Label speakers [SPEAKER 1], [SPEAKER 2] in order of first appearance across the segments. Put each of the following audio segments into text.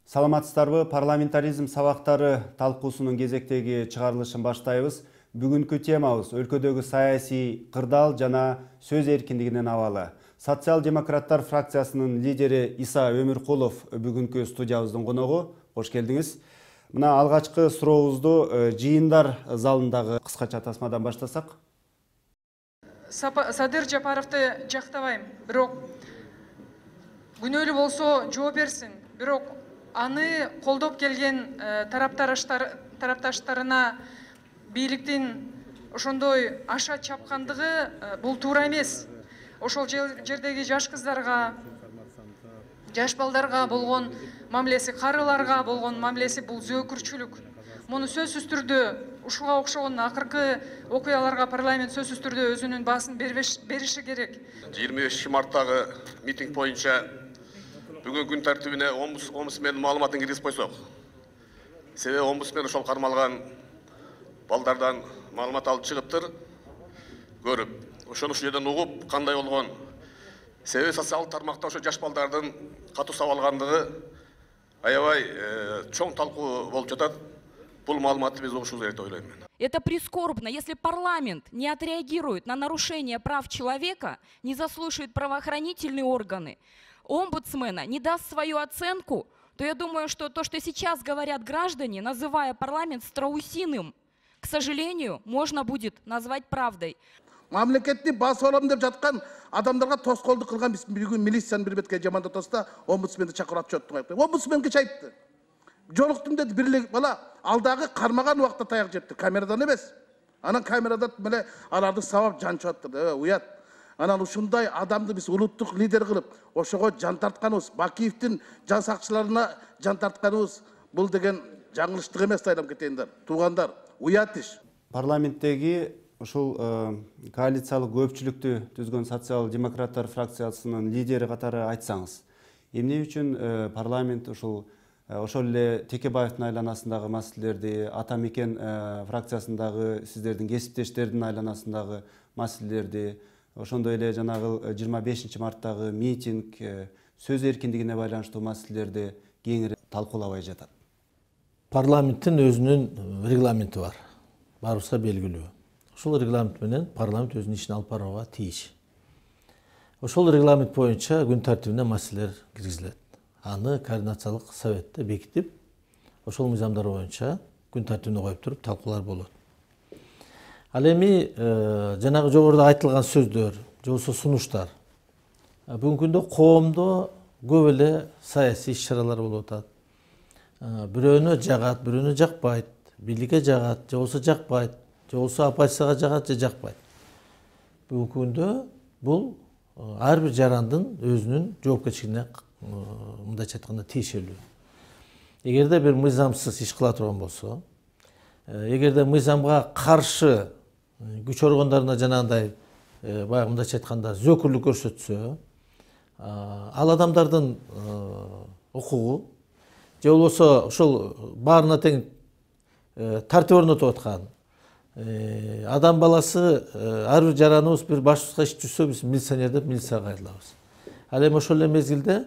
[SPEAKER 1] Саламатсыздарбы, парламентаризм сабактары талкуусунун кезектеги чыгарылышын баштайбыз. Бүгүнкү темабыз өлкөдөгү саясий кырдаал жана сөз эркиндигинин абалы. Социал-демократтар фракциясынын лидери Иса Өмүркулов бүгүнкү студиябыздын коногу. Кош келдиңиз. Мына алгачкы сурообузду жыйындар залындагы кыскача тасмадан баштасак.
[SPEAKER 2] Садыр Жапаровду жактабайм, бирок күнөөлүү болсо жооп берсин. Бирок аны колдоп келген тарапташтарына бийликтин ошондой аша чапкандыгы бул туура эмес. Ошол жердеги жаш кыздарга, жаш балдарга болгон мамилеси, карыларга болгон мамилеси бул зөөкүрчүлүк. Муну сөзсүз түрдө ушуга окшогон акыркы окуяларга парламент сөзсүз түрдө өзүнүн баасын бериши керек.
[SPEAKER 3] 25 марттагы митинг боюнча бүгүн күн тартибине омбудсмен маалыматын киргизип койсок. Себеби омбудсмен ошол кармалган балдардан маалымат алып чыгыптыр, көрүп. Ошону ушул жерден угуп, кандай болгон. Себеби социалдык тармакта ошо жаш балдардын катуу сабалгандыгы аябай чоң талкуу болуп жатат. Бул маалыматты биз угушубуз керек деп ойлойм мен.
[SPEAKER 4] Это прискорбно, если парламент не отреагирует на нарушение прав человека, не заслушает правоохранительные органы, омбудсмена не даст свою оценку, то я думаю, что то, что сейчас говорят граждане, называя парламент страусиным, к сожалению, можно будет назвать правдой.
[SPEAKER 5] Мамлекетти басып алам деп жаткан адамдарга тоскоолдук кылган биз бүгүн милицияны бир бетке жамандатабыз, омбудсменди чакырып атып жатты. Омбудсменге чайтты. Жолуктум деди, бирлик бала алдагы кармаган убакта таяк жепти, камерадан эмес. Анан камерада меле аларды сабап жанчып атты. Уят. Анан ушундай адамды биз улуттук лидер кылып, ошого жан тартканыбыз, Бакиевдин жан сакчыларына жан тартканыбыз бул деген жаңылыштык эмес, айдам кетейиндар. Туугандар, уят иш.
[SPEAKER 1] Парламенттеги ушул коалициялык көпчүлүктү түзгөн социал-демократтар фракциясынын лидери катары айтсаңыз, эмне үчүн парламент ошол эле Текебаевдин айланасындагы маселелерди, Ата Мекен фракциясындагы сиздердин кесиптештердин айланасындагы маселелерди, ошондой эле жанагы 25 марттагы митинг, сөз эркиндигине байланыштуу маселелерди кеңири талкуулабай жатат?
[SPEAKER 6] Парламенттин өзүнүн регламенти бар. Баарыбызга белгилүү. Ошол регламент менен парламент өзүнүн ишин алып барууга тийиш. Ошол регламент боюнча күн тартибине маселелер киргизилет. Аны координациялык советте бекитип, ошол мыйзамдар боюнча күн тартибине коюп туруп талкуулар болот. Ал эми жанагы жогоруда айтылган сөздөр, же болбосо сунуштар бүгүнкү күндө коомдо көп эле саясий иш-чаралар болуп атат. Бирөөнө жагат, бирөөнө жакпайт, бийликке жагат, же болбосо жакпайт, же болбосо оппозицияга жагат, же жакпайт. Бүгүнкү күндө бул ар бир жарандын өзүнүн жоопкерчилигине мындайча айтканда тиешелүү. Эгерде бир мыйзамсыз иш кыла турган болсо, эгерде мыйзамга каршы күч органдарына жанагындай баягы мындайча айтканда зөөкүрлүк көрсөтсө, ал адамдардын укугу же болбосо ошол баарына тең тартип орнотуп аткан адам баласы ар бир жараныбыз бир башыбызга иш түшсө биз милиционер деп милицияга кайрылабыз. Ал эми ошол эле мезгилде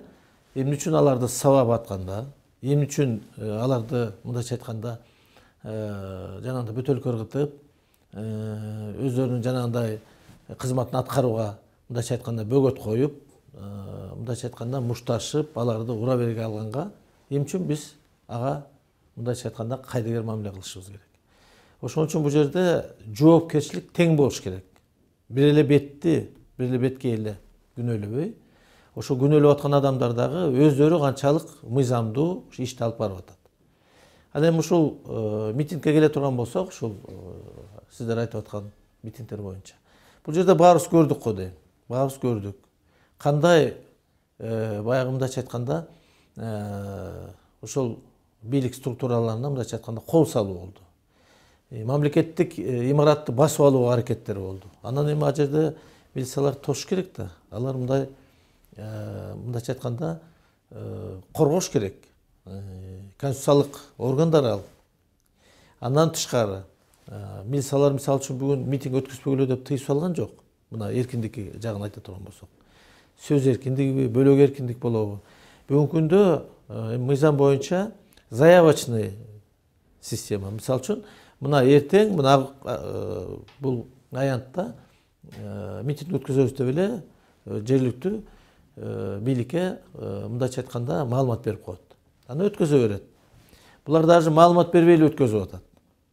[SPEAKER 6] эмне үчүн аларды сабап атканда, эмне үчүн аларды мындайча айтканда жанагындай бөтөлкө ыргытып, өздөрүнүн жанагындай кызматын аткарууга мындайча айтканда бөгөт коюп, мындайча айтканда мушташып, аларды ура берге алганга эмне үчүн биз ага мындайча айтканда кайдыгер мамиле кылышыбыз керек. Ошон үчүн бул жерде жоопкерчилик тең болуш керек. Бир эле бетке эле күнөөлөбөй, ошо күнөөлөп аткан адамдар дагы өздөрү канчалык мыйзамдуу ишти алып барып атат. Ал эми ушул митингке келе турган болсок, ушул сиздер айтып аткан митингдер боюнча. Бул жерде баарыбыз көрдүк го дейм. Баарыбыз көрдүк. Кандай баягы мындайча айтканда ошол бийлик структураларына мындайча айтканда кол салуу болду. Мамлекеттик имаратты басып алууга аракеттер болду. Анан эми ал жерде милициялар тош керек да. Алар мындайча айтканда коргош керек. Конституциялык органдар ал. Андан тышкары милициялар мисалы үчүн бүгүн митинг өткөзбөгүлө деп тыйып салган жок. Мына эркиндик жагын айта турган болсок. Сөз эркиндиги, бөлөк эркиндик болобу? Бүгүнкү күндө мыйзам боюнча заявочный система. Мисалы үчүн мына эртең мына бул аянтта митинг өткөзөбүз деп эле жергиликтүү бийликке мындайча айтканда маалымат берип коет. Аны өткөзө берет. Булар даже маалымат бербей эле өткөзүп атат.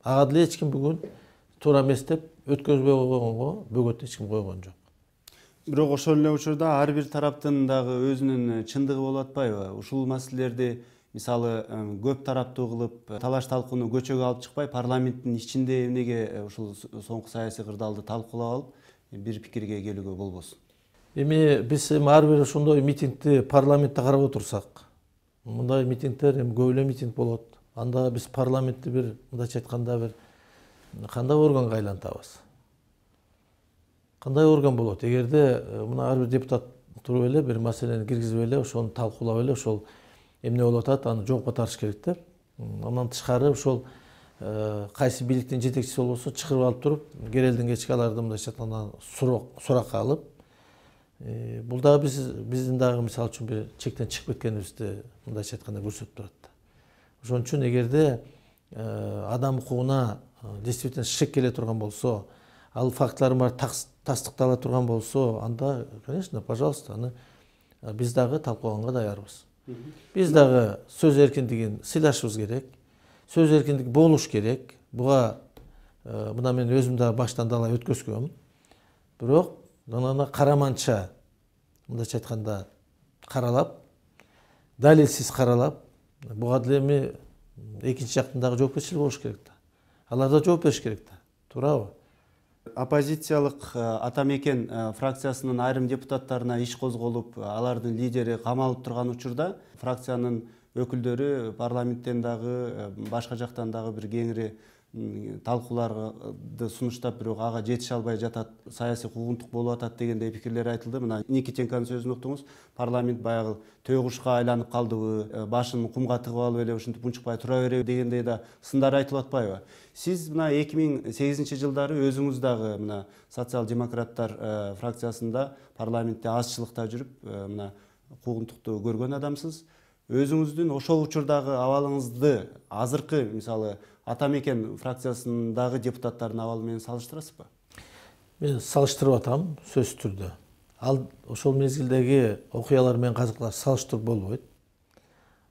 [SPEAKER 6] Ага деле эч ким бүгүн туура эмес деп өткөзбөй койгонго бөгөт эч ким койгон жок.
[SPEAKER 1] Бирок ошол эле учурда ар бир тараптын дагы өзүнүн чындыгы болуп атпайбы? Ушул маселелерди мисалы көп тараптуу кылып талаш талкууну көчөгө алып чыкпай парламенттин ичинде эмнеге ушул соңку саясий кырдаалды талкуулап алып бир пикирге келүүгө болбосун?
[SPEAKER 6] Эми биз ар бир ошондой митингди парламентте карап отурсак, мындай митингдер көп эле митинг болот. Анда биз парламентти бир мындайча айтканда бир кандай органга айлантабыз? Кандай орган болот? Эгерде мына ар бир депутат туруп эле бир маселени киргизип эле ошону талкуулап эле ошол эмне болуп атат, аны жоопко тартыш керек деп. Андан тышкары ошол кайсы бийликтин жетекчиси болбосо чакырып алып туруп, керелден кечке аларды мындайча айтканда суракка алып, бул дагы биздин дагы мисалы үчүн бир чектен чыгып кеткенибизди мындайча айтканда көрсөтүп турат. Ошон үчүн эгерде адам укугуна действительно шек келе турган болсо, ал фактылардын баары тастыктала турган болсо, анда, конечно, пожалуйста, аны биз дагы талкууганга даярбыз. Биз дагы сөз эркиндигин сыйлашыбыз керек, сөз эркиндиги болуш керек. Буга мына мен өзүм дагы баштан далай өткөзгөм. Бирок мына караманча, мындайча айтканда каралап, далилсиз каралап, буга деле эми экинчи жактын дагы жоопкерчилиги болуш керек да. Алар да жооп бериш керек да. Туурабы?
[SPEAKER 1] Оппозициялык Атамекен фракциясынын айрым депутаттарына иш козголуп, алардын лидери камалып турган учурда фракциянын өкүлдөрү парламенттен дагы башка жактан дагы бир кеңири талкууларды сунуштап, бирок ага жетише албай жатат, саясий куугунтук болуп атат дегендей пикирлер айтылды. Мына Никитенконун сөзүн уктуңуз. Парламент баягы төө кушка айланып калдыбы, башын кумга тыгып алып эле ушинтип унчукпай тура береби дегендей да сындар айтылып атпайбы? Сиз мына 2008 жылдары өзүңүз дагы мына социал-демократтар фракциясында парламентте азчылыкта жүрүп, мына куугунтукту көргөн адамсыз. Өзүңүздүн ошол учурдагы абалыңызды азыркы мисалы Атамекен фракциясындагы депутаттардын абалы менен салыштырасызбы?
[SPEAKER 6] Мен салыштырып атам, сөзсүз түрдө. Ал ошол мезгилдеги окуялар менен казыктар салыштырып болбойт.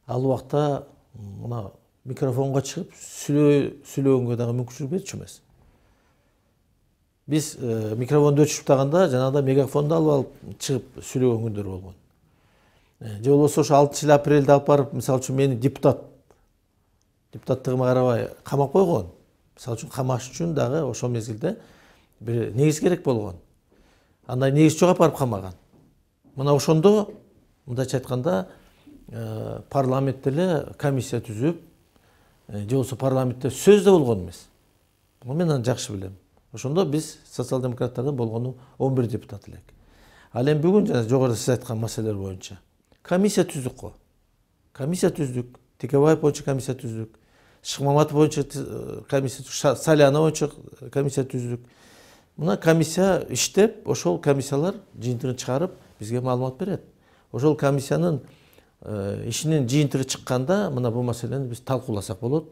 [SPEAKER 6] Ал убакта мына микрофонго чыгып сүйлөгөнгө дагы мүмкүнчүлүк берчү эмес. Биз микрофонду өчүрүп таганда жанагыдай мегафонду алып чыгып сүйлөгөн күндөр болгон. Же болбосо ошо 6 апрелде алып барып, мисалы үчүн мени депутаттыгыма карабай камап койгон. Мисалы үчүн камаш үчүн дагы ошол мезгилде бир негиз керек болгон. Андай негиз жок апарып камаган. Мына ошондо мындайча айтканда парламентте эле комиссия түзүп, же болбосо парламентте сөз да болгон эмес. Мен аны жакшы билем. Ошондо биз социал-демократтардан болгону 11 депутат элек. Ал эми бүгүн жана жогоруда сиз айткан маселелер боюнча комиссия түздүк го. Комиссия түздүк. Текебаев боюнча комиссия түздүк. Шыкмаматов боюнча комиссия түздүк. Саляна боюнча комиссия түздүк. Мына комиссия иштеп, ошол комиссиялар жыйынтыгын чыгарып бизге маалымат берет. Ошол комиссиянын ишинин жыйынтыгы чыкканда мына бул маселени биз талкууласак болот,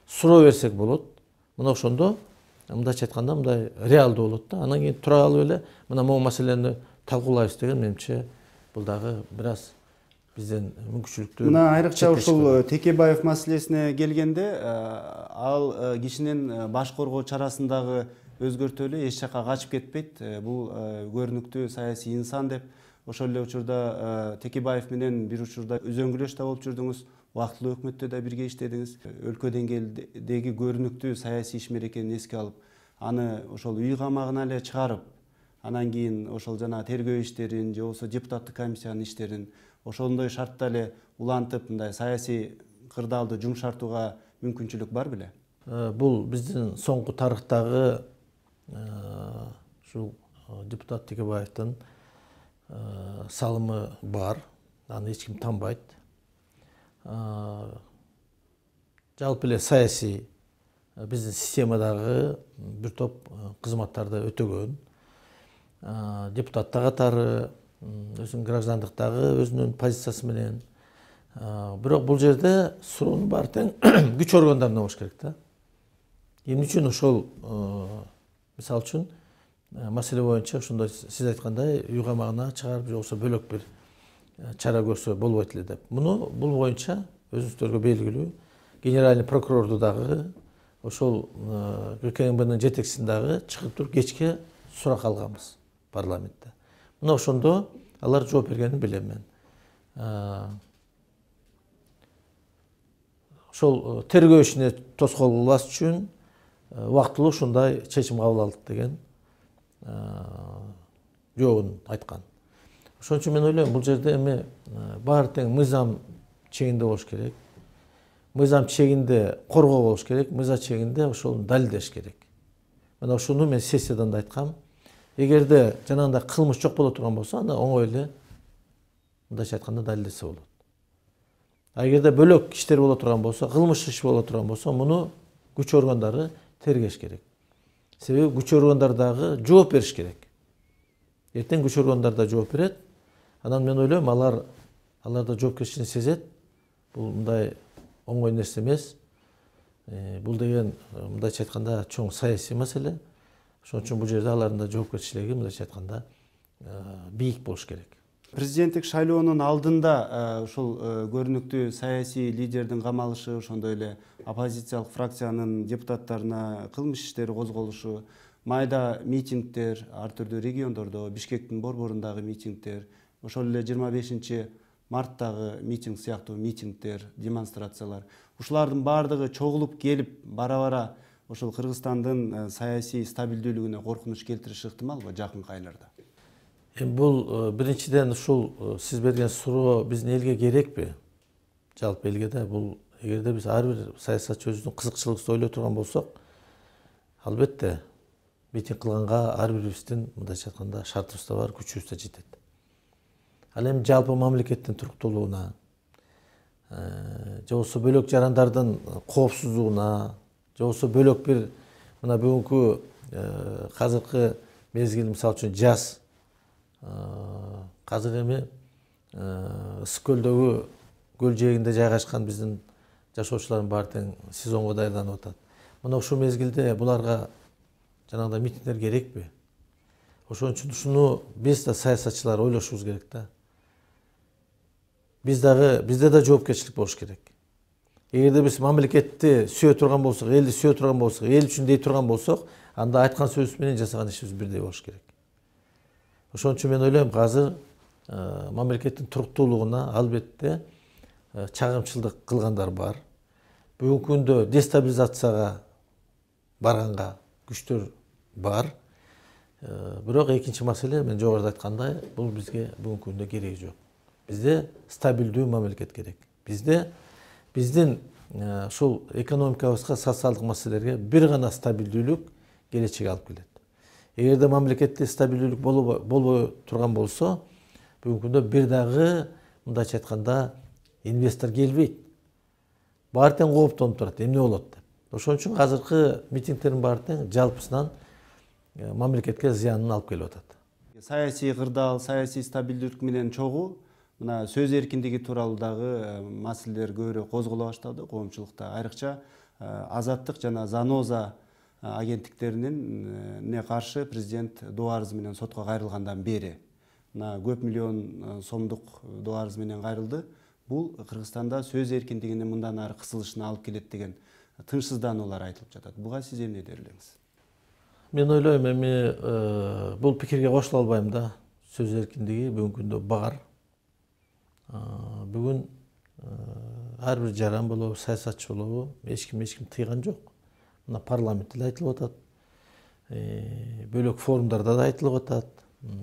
[SPEAKER 6] суроо берсек болот. Мына ошондо мындайча айтканда мындай реалдуу болот да. Анан кийин тура алып эле мына могу маселени талкуулайбыз деген менимче бул дагы бир аз бизден мүмкүнчүлүктүү.
[SPEAKER 1] Мына айрыкча ушул Текебаев маселесине келгенде, ал кишинин баш коргоо чарасындагы өзгөртүү эле эч жакка качып кетпейт. Бул көрүнүктүү саясий инсан деп. Ошол эле учурда Текебаев менен бир учурда үзөңгүлөш да болуп жүрдүңүз. Убактылуу өкмөттө да бирге иштедиңиз. Өлкө деңгээлдеги көрүнүктүү саясий ишмерекени эске алып, аны ошол үй камагына эле чыгарып, анан кийин ошол жана тергөө иштерин, же болбосо депутаттык комиссиянын иштерин ошондой шартта эле улантып, мындай саясий кырдаалды жумшартууга мүмкүнчүлүк бар беле?
[SPEAKER 6] Бул биздин соңку тарыхтагы ушул депутат Текебаевдин салымы бар. Аны эч ким танбайт. Жалпы эле саясий биздин системадагы бир топ кызматтарды өтөгөн. Депутаттар катары өзүнүн граждандыктагы өзүнүн позициясы менен Бирок бул жерде суроонун баары тең күч органдарында болуш керек да. Эмне үчүн ошол мисалы үчүн маселе боюнча ошондой сиз айткандай үй камагына чыгарып же болбосо бөлөк бир чара көрсө болбойт эле деп. Бул боюнча өзүңүздөргө белгилүү генеральный прокурорду дагы ошол ГКМБнын жетекчисин дагы чыгып туруп кечке сурак алганбыз парламентте. Мына ошондо алар жооп бергенин билем мен. Ошол тергөө ишине тоскоол кылбас үчүн убактылуу ушундай чечим кабыл алдык деген жообун айткан. Ошон үчүн мен ойлойм, бул жерде эми баары тең мыйзам чегинде болуш керек. Мыйзам чегинде коргоо болуш керек, мыйзам чегинде ошону далилдеш керек. Мына ушуну мен сессиядан да айткам. Эгерде жанагындай кылмыш жок боло турган болсо, анда оңой эле мындайча айтканда далилдесе болот. А эгерде бөлөк иштер боло турган болсо, кылмыш иш боло турган болсо, муну күч органдары тергеш керек. Себеби күч органдар дагы жооп бериш керек. Эртең күч органдар да жооп берет. Анан мен ойлойм, алар да жоопкерчиликти сезет. Бул мындай оңой нерсе эмес. Бул деген мындайча айтканда чоң саясий маселе. Ошон үчүн бул жерде алардын да жоопкерчилиги мындайча айтканда бийик болуш керек.
[SPEAKER 1] Президенттик шайлоонун алдында ушул көрүнүктүү саясий лидердин камалышы, ошондой эле оппозициялык фракциянын депутаттарына кылмыш иштери козголушу, майда митингдер ар түрдүү региондордо, Бишкектин борборундагы митингдер, ошол эле 25 марттагы митинг сыяктуу митингдер, демонстрациялар, ушулардын баардыгы чогулуп келип бара-бара ошол Кыргызстандын саясий стабилдүүлүгүнө коркунуч келтириши ыктымалбы жакынкы айларда?
[SPEAKER 6] Бул биринчиден ушул сиз берген суроо биздин элге керекпи? Жалпы элге да бул эгерде биз ар бир саясатчы өзүнүн кызыкчылыгыбызды ойлой турган болсок, албетте митинг кылганга ар бирибиздин мындайча айтканда шартыбыз да бар, күчүбүз да жетет. Ал эми жалпы мамлекеттин туруктуулугуна, же болбосо бөлөк жарандардын коопсуздугуна, же болбосо бөлөк бир мына бүгүнкү азыркы мезгил мисалы үчүн жаз азыр эми ысык көлдөгү көл жээгинде жайгашкан биздин жашоочулардын баары тең сезонго даярданып атат. Мына ушул мезгилде буларга жанагындай митингдер керекпи? Ошон үчүн ушуну биз да саясатчылар ойлошубуз керек да. Бизде да жоопкерчилик болуш керек. Эгерде биз мамлекетти сүйө турган болсок, элди сүйө турган болсок, эл үчүн дей турган болсок, анда айткан сөзүбүз менен жасаган ишибиз бирдей болуш керек. Ошон үчүн мен ойлойм, азыр мамлекеттин туруктуулугуна албетте чагымчылдык кылгандар бар. Бүгүнкү күндө дестабилизацияга барганга күчтөр бар. Бирок экинчи маселе, мен жогоруда айткандай, бул бизге бүгүнкү күндө кереги жок. Бизде стабилдүү мамлекет керек. Биздин ушул экономикабызга, социалдык маселелерге бир гана стабилдүүлүк келечек алып келет. Эгерде мамлекетте стабилдүүлүк болбой турган болсо, бүгүнкү күндө бир дагы мындайча айтканда инвестор келбейт. Баары тең кооптонуп турат, эмне болот деп. Ошон үчүн азыркы митингдердин баары тең жалпысынан мамлекетке зыянын алып келип атат.
[SPEAKER 1] Саясий кырдаал, саясий стабилдүүлүк менен чогуу мына сөз эркиндиги тууралуу дагы маселелер көбүрөөк козголо баштады коомчулукта. Айрыкча Азаттык жана Заноза агенттиктерине каршы президент доо арызы менен сотко кайрылгандан бери мына көп миллион сомдук доо арыз менен кайрылды. Бул Кыргызстанда сөз эркиндигинин мындан ары кысылышына алып келет деген тынчсыздануулар айтылып жатат. Буга сиз эмне дей элеңиз?
[SPEAKER 6] Мен ойлойм, эми бул пикирге кошула албайм да. Сөз эркиндиги бүгүнкү күндө бар. Бүгүн ар бир жаран болобу, саясатчы болобу, эч ким тыйган жок. Мына парламентте да айтылып атат, бөлөк форумдарда да айтылып атат,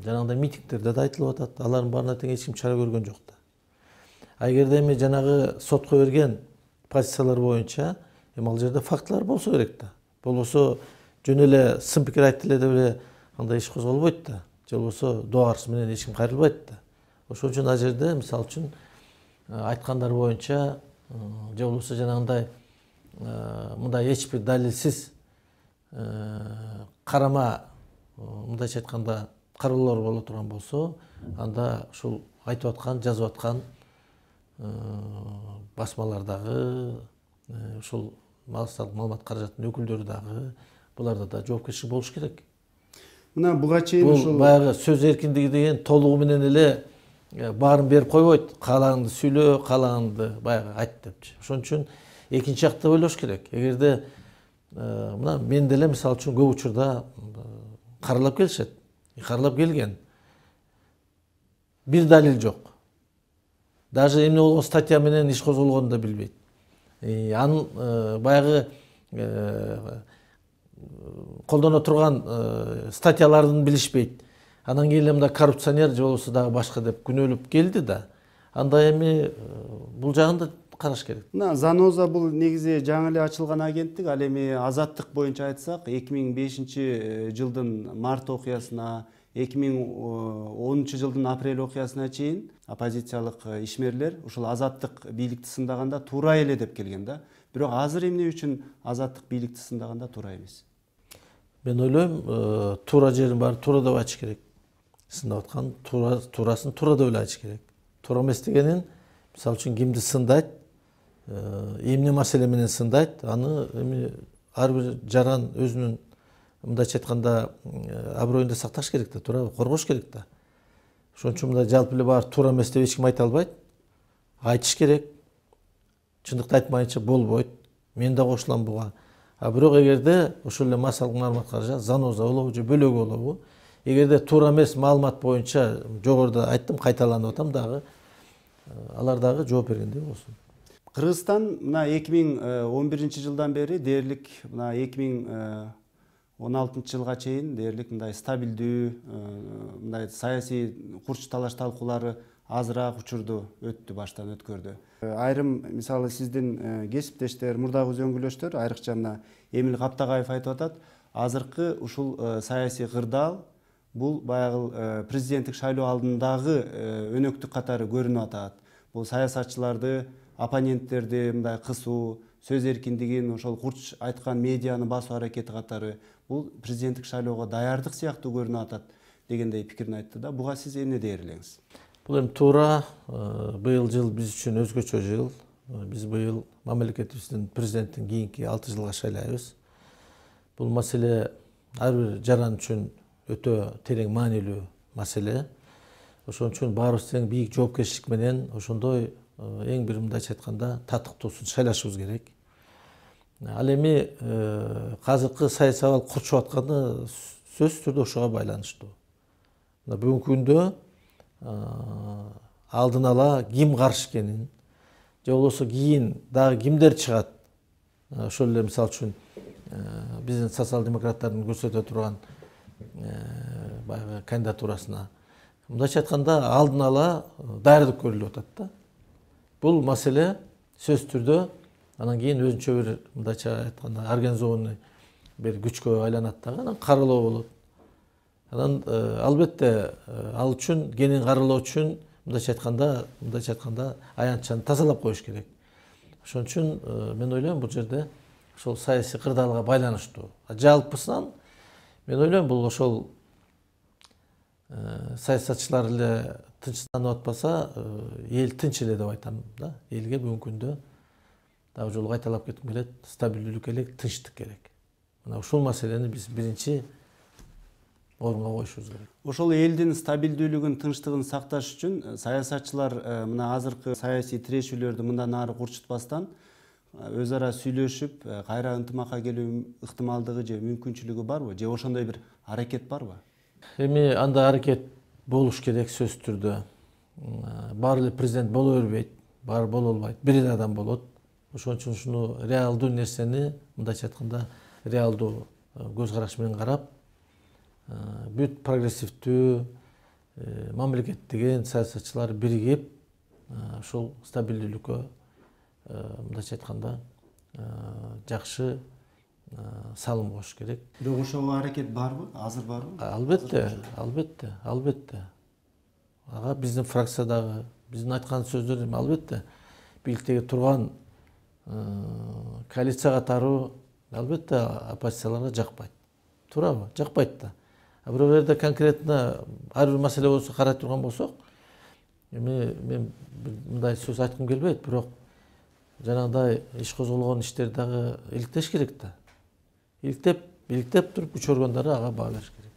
[SPEAKER 6] жанагындай митингдерде да айтылып атат. Алардын баарына тең эч ким чара көргөн жок да. А эгерде эми жанагы сотко берген позициялар боюнча, эми ал жерде фактылар болсо керек да. Болбосо жөн эле сын пикир айтты эле деп эле андай иш козголбойт да. Же болбосо доо арыз менен эч ким кайрылбайт да. Ошон үчүн ал жерде мисалы үчүн айткандар боюнча же болбосо жанагындай мындай эч бир далилсиз карама мындайча айтканда кароолор боло турган болсо, анда ушул айтып аткан, жазып аткан басмалардагы ушул маалымат каражатынын өкүлдөрү дагы буларда да жоопкерчилик болуш керек.
[SPEAKER 1] Мына буга чейин
[SPEAKER 6] Бул
[SPEAKER 1] ушул
[SPEAKER 6] баягы сөз эркиндиги деген толугу менен эле баарын берип койбойт. Каалагыңды сүйлө, каалагыңды баягы айт депчи. Ошон үчүн экинчи жакта ойлош керек. Эгерде мына мен деле мисалы үчүн көп учурда каралап келишет. Каралап келген. Бир далил жок. Даже эмне болгон статья менен иш козголгонун да билбейт. Анын баягы колдоно турган статьяларын билишпейт. Анан кийин мында коррупционер же болбосо дагы башка деп күнөөлөп келди да. Анда эми бул жагын да караш керек.
[SPEAKER 1] Мына Заноза бул негизи жаңы эле ачылган агенттик. Ал эми азаттык боюнча айтсак, 2005 жылдын март окуясына, 2010 жылдын апрель окуясына чейин оппозициялык ишмерлер ушул азаттык бийликти сындаганда туура эле деп келген да. Бирок азыр эмне үчүн азаттык бийликти сындаганда туура эмес?
[SPEAKER 6] Мен ойлойм, туура жерин баары туура деп айтыш керек. Сындап аткан туурасын туура деп эле айтыш керек. Туура эмес дегенин, мисалы үчүн кимди сындайт, эмне маселе менен сындайт, аны эми ар бир жаран өзүнүн мындайча айтканда аброюнду сакташ керек да, туура коргош керек да. Ошон үчүн мындай жалпы эле баары туура эмес деп эч ким айта албайт. Айтыш керек. Чындыкты айтмайынча болбойт. Мен да кошулам буга. Бирок эгерде ошол эле массалык маалымат каражат, Заноза болобу же бөлөгү болобу, эгерде туура эмес маалымат боюнча жогоруда айттым, кайталанып атам дагы, алар дагы жооп бергендей болсун.
[SPEAKER 1] Кыргызстан мына 2011 жылдан бери дээрлик мына 2016 жылга чейин дээрлик мындай стабилдүү, мындай саясий курч талаш талкуулары азыраак учурду өттү, баштан өткөрдү. Айрым мисалы сиздин кесиптештер, мурдагы үзөңгүлөштөр, айрыкча мына Эмил Каптагаев айтып атат, азыркы ушул саясий кырдаал бул баягы президенттик шайлоо алдындагы өнөктүк катары көрүнүп атат. Бул саясатчыларды, оппоненттерди мындай кысуу, сөз эркиндигин ошол курч айткан медианы басуу аракети катары бул президенттик шайлоого даярдык сыяктуу көрүнүп атат дегендей пикирин айтты да. Буга сиз эмне дээр элеңиз?
[SPEAKER 6] Бул эми туура, быйыл жыл биз үчүн өзгөчө жыл. Биз быйыл мамлекетибиздин президенттин кийинки 6 жылга шайлайбыз. Бул маселе ар бир жаран үчүн өтө терең маанилүү маселе. Ошон үчүн баарыбыз тең бийик жоопкерчилик менен ошондой эң бир мындайча айтканда татыктуусун шайлашыбыз керек. Ал эми азыркы саясий абал курчуп атканы сөзсүз түрдө ошого байланыштуу. Бүгүнкү күндө алдын ала ким каршы экенин, же болбосо кийин дагы кимдер чыгат, ошол эле мисалы үчүн биздин социал-демократтардын көрсөтө турган баягы кандидатурасына, мындайча айтканда алдын ала даярдык көрүлүп атат да. Бул маселе сөзсүз түрдө анан кийин өзүнчө бир мындайча айтканда организованный бир күчкө айланат дагы, анан каралоо болот. Анан албетте ал үчүн кенен каралоо үчүн мындайча айтканда аянтчаны тазалап коюш керек. Ошон үчүн мен ойлойм бул жерде ошол саясий кырдаалга байланыштуу. Жалпысынан мен ойлойм бул ошол саясатчылар эле тынчсызданып атпаса, эл тынч эле деп айтам да. Элге бүгүнкү күндө дагы жолу кайталап кетким келет, стабилдүүлүк керек, тынчтык керек. Мына ушул маселени биз биринчи орунга коюшубуз керек.
[SPEAKER 1] Ошол элдин стабилдүүлүгүн, тынчтыгын сакташ үчүн саясатчылар мына азыркы саясий тирешүүлөрдү мындан ары курчутпастан өз ара сүйлөшүп, кайра ынтымакка келүү ыктымалдыгы же мүмкүнчүлүгү барбы? Же ошондой бир аракет барбы?
[SPEAKER 6] Эми анда аракет болуш керек сөзсүз түрдө. Баары эле президент боло бербейт, баары боло албайт. Бир эле адам болот. Ошон үчүн ушуну реалдуу нерсени, мындайча айтканда, реалдуу көз караш менен карап, бүт прогрессивдүү мамлекет деген саясатчылар биригип, ушул стабилдүүлүккө мындайча айтканда жакшы салым коюш керек.
[SPEAKER 1] Бирок ошого аракет барбы? Азыр барбы?
[SPEAKER 6] Албетте. Ага биздин фракциядагы биздин айткан сөздөр албетте бийликтеги турган коалиция катары албетте оппозицияларга жакпайт. Туурабы? Жакпайт да. Бирок жерде конкретно ар бир маселе болсо карай турган болсок, Мен мындай сөз айткым келбейт, бирок жанагындай иш козголгон иштер дагы иликтеш керек да. Иликтеп туруп күч органдары ага баа бериш керек.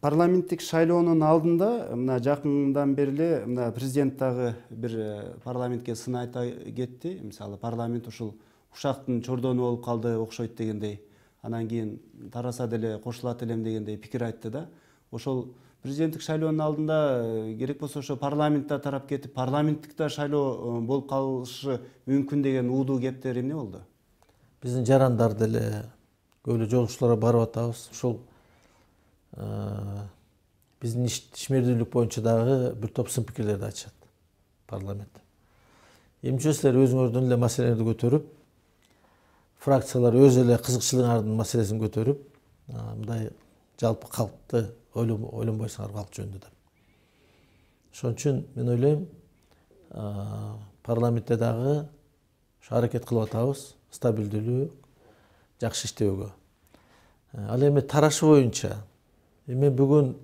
[SPEAKER 1] Парламенттик шайлоонун алдында мына жакындан бери эле мына президент дагы бир парламентке сын айта кетти. Мисалы парламент ушул ушактын чордону болуп калды окшойт дегендей. Анан кийин тараса деле кошулат элем дегендей пикир айтты да. Ошол президенттик шайлоонун алдында керек болсо ошо парламентте тарап кетип, парламенттик да шайлоо болуп калышы мүмкүн деген уудуу кептер эмне болду?
[SPEAKER 6] Биздин жарандар деле көп эле жолугушууларга барып атабыз. Ошол биздин ишмердүүлүк боюнча дагы бир топ сын пикирлерди айтышат парламентте. Эмче силер өзүңөрдүн эле маселелерди көтөрүп, фракциялар өз эле кызыкчылыгыңардын маселесин көтөрүп, мындай жалпы калкты ойлонбойсуңар калк жөнүндө деп. Ошон үчүн мен ойлойм, парламентте дагы ошо аракет кылып атабыз, стабилдүүлүк, жакшы иштөөгө. Ал эми тарашы боюнча мен бүгүн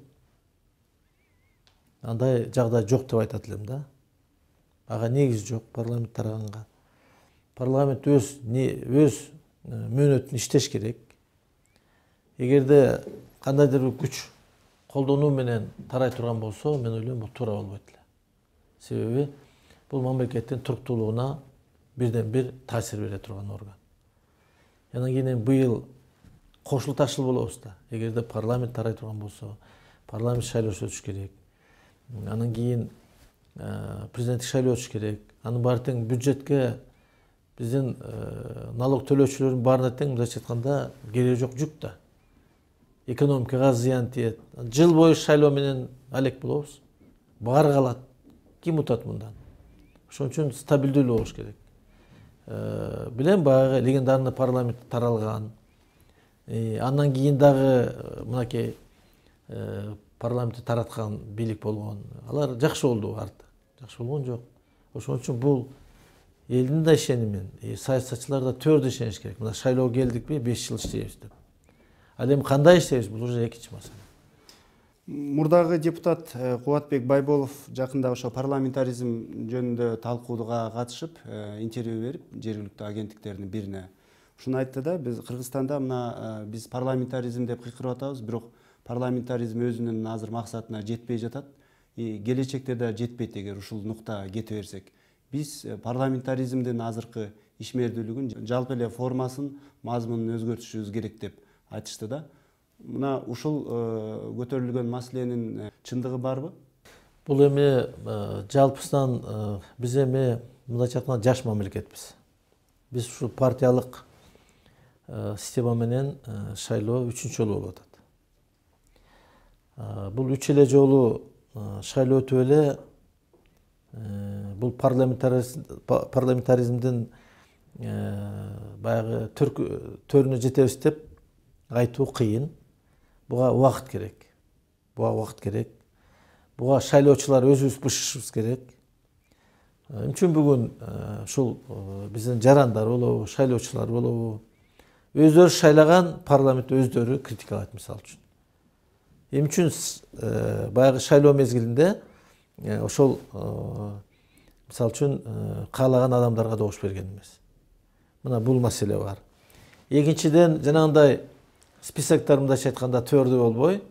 [SPEAKER 6] андай жагдай жок деп айтат элем да. Ага негиз жок парламент тараганга. Парламент өз мөөнөтүн иштеш керек. Эгерде кандайдыр бир күч колдонуу менен тарай турган болсо, мен ойлойм бул туура болбойт эле. Себеби бул мамлекеттин туруктуулугуна бирден бир таасир бере турган орган. Анан кийин быйыл кошул ташыл болобуз да. Эгерде парламент тарай турган болсо, парламент шайлоосу өтүш керек. Анан кийин президенттик шайлоо өтүш керек. Анын баары тең бюджетке биздин налог төлөөчүлөрдүн баарына тең мындайча айтканда кереги жок жүк да. Экономикага зыян тиет. Жыл бою шайлоо менен алек болобуз. Баары калат. Ким утат мындан? Ошон үчүн стабилдүүлүк болуш керек. Билем баягы легендарный парламент таралган. Андан кийин дагы мынакей парламентти тараткан бийлик болгон. Алар жакшы болду арты. Жакшы болгон жок. Ошон үчүн бул элдин да ишенимин, саясатчылар да төрдө ишениш керек. Мына шайлоо келдикпи, 5 жыл иштейбиз деп. Ал эми кандай иштейбиз, бул уже экинчи маселе.
[SPEAKER 1] Мурдагы депутат Кубатбек Байболов жакында ошо парламентаризм жөнүндө талкууга катышып, интервью берип, жергиликтүү агенттиктердин бирине ушуну айтты да, биз Кыргызстанда мына биз парламентаризм деп кыйкырып атабыз, бирок парламентаризм өзүнүн азыр максатына жетпей жатат. Келечекте да жетпейт эгер ушул нукта кете берсек. Биз парламентаризмдин азыркы ишмердүүлүгүн, жалпы эле формасын, мазмунун өзгөртүшүбүз керек деп айтышты да. Мына ушул көтөрүлгөн маселенин чындыгы барбы?
[SPEAKER 6] Бул эми жалпысынан биз эми мындайча айтканда жаш мамлекетпиз. Биз ушул партиялык система менен шайлоо 3-чү жолу болуп атат. Бул 3 эле жолу шайлоо өтүп эле бул парламентаризмдин баягы төрүнө жетебиз деп айтуу кыйын. Буга убакыт керек. Буга шайлоочулар өзүбүз бышышыбыз керек. Эмне үчүн бүгүн ушул биздин жарандар болобу, шайлоочулар болобу, өздөрү шайлаган парламент өздөрү критикалайт мисалы үчүн. Эмне үчүн баягы шайлоо мезгилинде ошол мисалы үчүн каалаган адамдарга добуш берген эмес. Мына бул маселе бар. Экинчиден жанагындай списоктор мындайча айтканда төрдү болбой,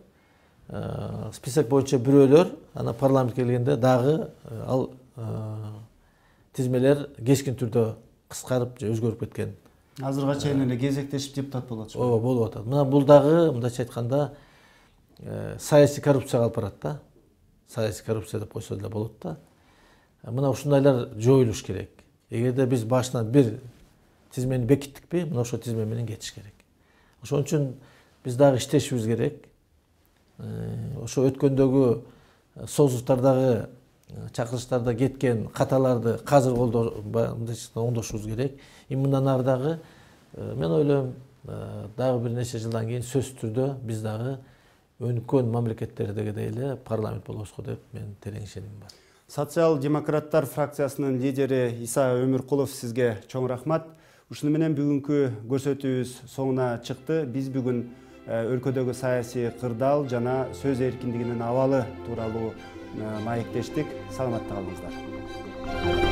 [SPEAKER 6] список боюнча бирөөлөр ана парламентке келгенде дагы ал тизмелер кескин түрдө кыскарып же өзгөрүп кеткен.
[SPEAKER 1] Азырга чейин эле кезектешип депутат болот.
[SPEAKER 6] Ооба, болуп атат. Мына бул дагы мындайча айтканда саясий коррупцияга алып барат да. Саясий коррупция деп койсо деле болот да. Мына ушундайлар жоюлуш керек. Эгерде биз башынан бир тизмени бекиттикпи, мына ошол тизме менен кетиш керек. Ошон үчүн биз дагы иштешибиз керек. Ошо өткөндөгү созуктардагы чакырыштарда кеткен каталарды азыр оңдошубуз керек. Мындан ары дагы мен ойлойм дагы бир нече жылдан кийин сөзсүз түрдө биз дагы өнүккөн мамлекеттердегидей эле парламент болобузго деп мен терең ишенимим бар.
[SPEAKER 1] Социал-демократтар фракциясынын лидери Иса Өмүркулов, сизге чоң рахмат. Ушуну менен бүгүнкү көрсөтүүбүз соңуна чыкты. Биз бүгүн өлкөдөгү саясий кырдаал жана сөз эркиндигинин абалы тууралуу маектештик. Саламатта калыңыздар.